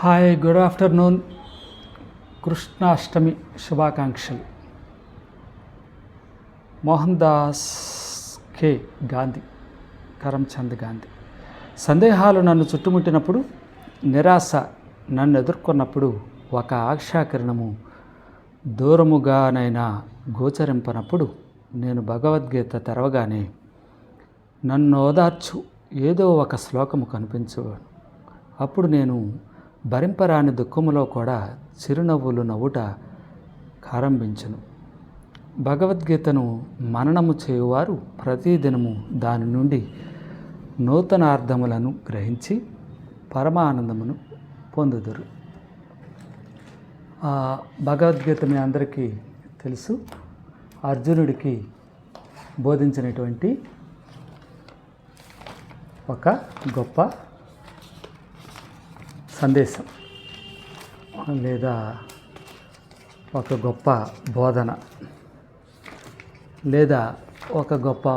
Hi, good afternoon. Krishnashtami శుభాకాంక్షలు. మోహన్ దాస్ కే గాంధీ, కరమ్చంద్ గాంధీ. సందేహాలు నన్ను చుట్టుముట్టినప్పుడు, నిరాశ నన్ను ఎదుర్కొన్నప్పుడు, ఒక ఆశాకిరణము దూరముగానైనా గోచరింపనప్పుడు, నేను భగవద్గీత తెరవగానే నన్ను ఓదార్చు ఏదో ఒక శ్లోకము కనిపించును. అప్పుడు నేను భరింపరాని దుఃఖములో కూడా చిరునవ్వులు నవ్వుట ప్రారంభించును. భగవద్గీతను మననము చేయువారు ప్రతిదినము దాని నుండి నూతనార్థములను గ్రహించి పరమానందమును పొందుదురు. భగవద్గీత మీ అందరికీ తెలుసు. అర్జునుడికి బోధించినటువంటి ఒక గొప్ప సందేశం లేదా ఒక గొప్ప బోధన లేదా ఒక గొప్ప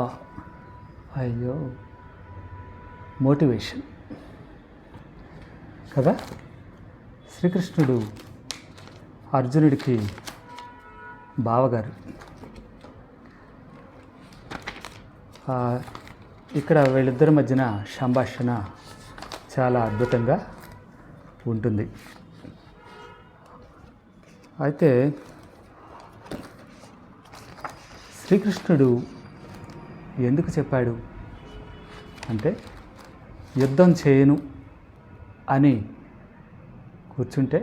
మోటివేషన్ కదా. శ్రీకృష్ణుడు అర్జునుడికి బావగారు. ఇక్కడ వీళ్ళిద్దరి మధ్యన సంభాషణ చాలా అద్భుతంగా ఉంటుంది. అయితే శ్రీకృష్ణుడు ఎందుకు చెప్పాడు అంటే, యుద్ధం చేయను అని కూర్చుంటే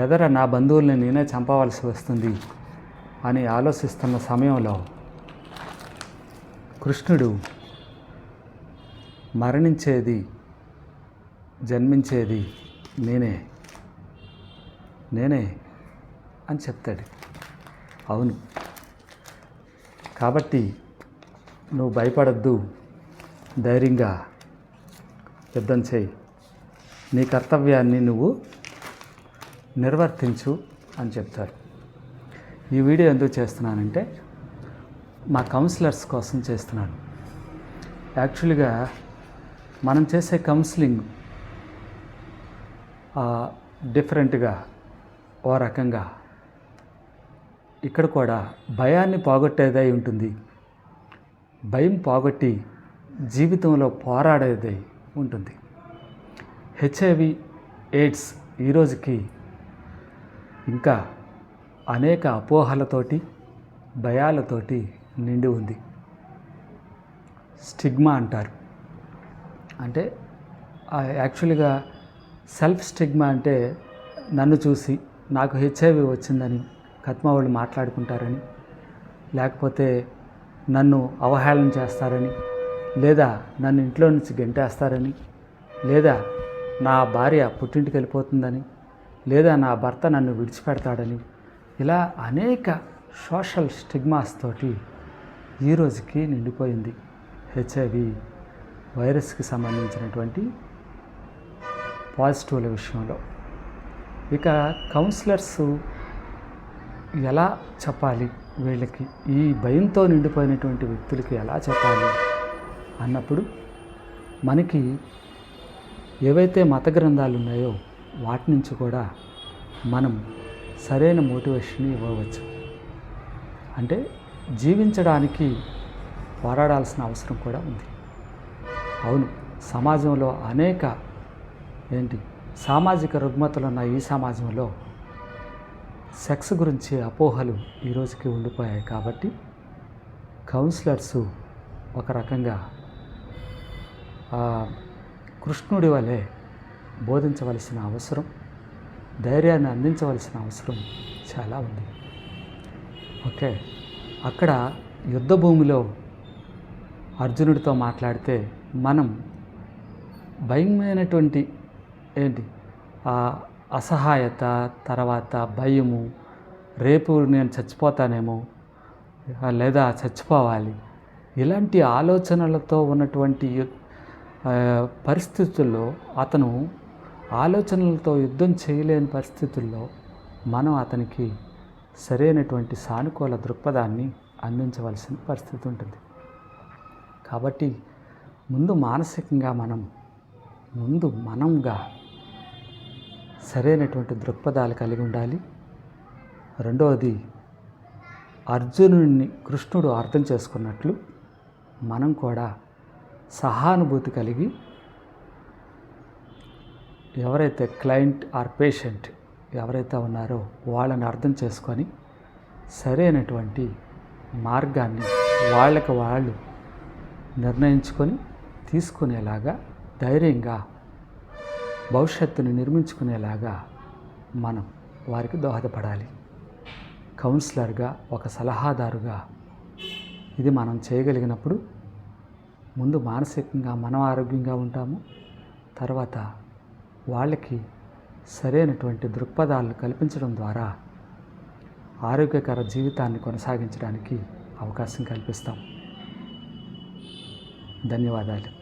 ఎదర నా బంధువుల్ని నేనే చంపవలసి వస్తుంది అని ఆలోచిస్తున్న సమయంలో కృష్ణుడు మరణించేది జన్మించేది నేనే అని చెప్తాడు. అవును, కాబట్టి నువ్వు భయపడద్దు, ధైర్యంగా యుద్ధం చేయి, నీ కర్తవ్యాన్ని నువ్వు నిర్వర్తించు అని చెప్తారు. ఈ వీడియో ఎందుకు చేస్తున్నానంటే, మా కౌన్సిలర్స్ కోసం చేస్తున్నాను. యాక్చువల్గా మనం చేసే కౌన్సిలింగ్ డిఫరెంట్గా ఓ రకంగా ఇక్కడ కూడా భయాన్ని పోగొట్టేదై ఉంటుంది. భయం పోగొట్టి జీవితంలో పోరాడేదై ఉంటుంది. హెచ్ఐవి ఎయిడ్స్ ఈరోజుకి ఇంకా అనేక అపోహలతోటి భయాలతోటి నిండి ఉంది. స్టిగ్మా అంటారు. అంటే యాక్చువల్గా సెల్ఫ్ స్టిగ్మా అంటే నన్ను చూసి నాకు హెచ్ఐవి వచ్చిందని కత్మ వాళ్ళు మాట్లాడుకుంటారని, లేకపోతే నన్ను అవహేళన చేస్తారని, లేదా నన్ను ఇంట్లో నుంచి గెంటేస్తారని, లేదా నా భార్య పుట్టింటికి వెళ్ళిపోతుందని, లేదా నా భర్త నన్ను విడిచిపెడతాడని, ఇలా అనేక సోషల్ స్టిగ్మాస్ తోటి ఈరోజుకి నిండిపోయింది హెచ్ఐవి వైరస్కి సంబంధించినటువంటి పాజిటివ్ల విషయంలో. ఇక కౌన్సిలర్స్ ఎలా చెప్పాలి, వీళ్ళకి ఈ భయంతో నిండిపోయినటువంటి వ్యక్తులకి ఎలా చెప్పాలి అన్నప్పుడు, మనకి ఏవైతే మత గ్రంథాలు ఉన్నాయో వాటి నుంచి కూడా మనం సరైన మోటివేషన్ ఇవ్వవచ్చు. అంటే జీవించడానికి పోరాడాల్సిన అవసరం కూడా ఉంది. అవును, సమాజంలో అనేక సామాజిక రుగ్మతలు ఉన్న ఈ సమాజంలో సెక్స్ గురించి అపోహలు ఈరోజుకి ఉండిపోయాయి. కాబట్టి కౌన్సిలర్స్ ఒక రకంగా కృష్ణుడి వలె బోధించవలసిన అవసరం, ధైర్యాన్ని అందించవలసిన అవసరం చాలా ఉంది. ఓకే, అక్కడ యుద్ధ భూమిలో అర్జునుడితో మాట్లాడితే మనం భయమైనటువంటి అసహాయత, తర్వాత భయము, రేపు నేను చచ్చిపోతానేమో లేదా చచ్చిపోవాలి, ఇలాంటి ఆలోచనలతో ఉన్నటువంటి పరిస్థితుల్లో, అతను ఆలోచనలతో యుద్ధం చేయలేని పరిస్థితుల్లో మనం అతనికి సరైనటువంటి సానుకూల దృక్పథాన్ని అందించవలసిన పరిస్థితి ఉంటుంది. కాబట్టి ముందు మానసికంగా మనంగా సరైనటువంటి దృక్పథాలు కలిగి ఉండాలి. రెండవది, అర్జునుడిని కృష్ణుడు అర్థం చేసుకున్నట్లు మనం కూడా సహానుభూతి కలిగి ఎవరైతే క్లయింట్ ఆర్ పేషెంట్ ఎవరైతే ఉన్నారో వాళ్ళని అర్థం చేసుకొని సరైనటువంటి మార్గాన్ని వాళ్ళకి వాళ్ళు నిర్ణయించుకొని తీసుకునేలాగా, ధైర్యంగా భవిష్యత్తుని నిర్మించుకునేలాగా మనం వారికి దోహదపడాలి. కౌన్సిలర్గా, ఒక సలహాదారుగా ఇది మనం చేయగలిగినప్పుడు ముందు మానసికంగా మనం ఆరోగ్యంగా ఉంటాము. తర్వాత వాళ్ళకి సరైనటువంటి దృక్పథాలను కల్పించడం ద్వారా ఆరోగ్యకర జీవితాన్ని కొనసాగించడానికి అవకాశం కల్పిస్తాం. ధన్యవాదాలు.